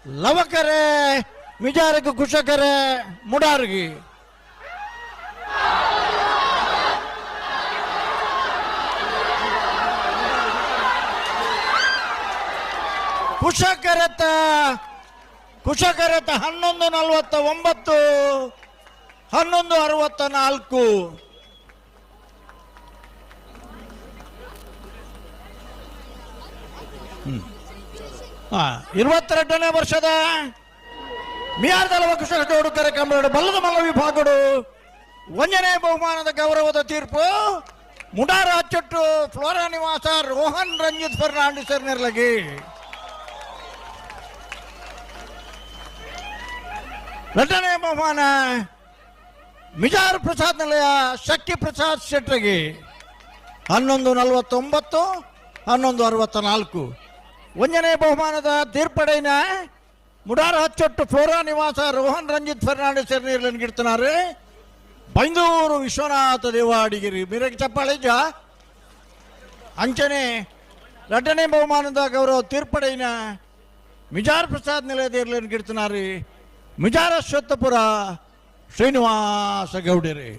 ಲವಕರೆ ಮಿಜಾರಕ ಕುಶಕರೆ ಮುಡಾರ್ಗಿ ಕುಶಕರತ 11:49 11:64 22ನೇ ವರ್ಷದ ಮಿಯಾರ್ದಲವ ಕುಶಕ ಜೋಡುಕರ ಕಂಬಳಡು ಬಲ್ಲದ ಮಲ್ಲ ವಿಭಾಗಡು 1ನೇ ಬಹುಮಾನದ ಗೌರವದ ತೀರ್ಪು ಮುಡಾರ ಅಚ್ಚೊಟ್ಟು ಫ್ಲೋರಾ ನಿವಾಸ ರೋಹನ್ ರಂಜಿತ್ ಫರ್ನಾಂಡಿಸ್ ನಿರ್ಲಗಿ. 2ನೇ ಬಹುಮಾನ ಮಿಜಾರ್ ಪ್ರಸಾದ್ ನಿಲಯ ಶಕ್ತಿ ಪ್ರಸಾದ್ ಶೆಟ್ರಿಗೆ 11:49 11:64. 1ನೇ ಬಹುಮಾನದ ತೀರ್ಪಡೆಯ ಮುಡಾರ ಹಚ್ಚೊಟ್ಟು ಫ್ಲೋರಾ ನಿವಾಸ ರೋಹನ್ ರಂಜಿತ್ ಫರ್ನಾಂಡಿಸ್ ನಿರ್ಲನ್ಗಿಡ್ತಾರೆ. ಬೈಂದೂರು ವಿಶ್ವನಾಥ ದೇವಾಡಿಗಿರಿ ಮೀರಗೆ ಚಪ್ಪಾಳಿಜ ಅಂಚನೆ 2ನೇ ಬಹುಮಾನದ ಗೌರವ ತೀರ್ಪಡೆಯ ಮಿಜಾರ್ ಪ್ರಸಾದ್ ನಿಲಯದ ಗಿಡ್ತಾರೆ ಮಿಜಾರ ಶ್ವೇತಪುರ ಶ್ರೀನಿವಾಸ ಗೌಡರಿ.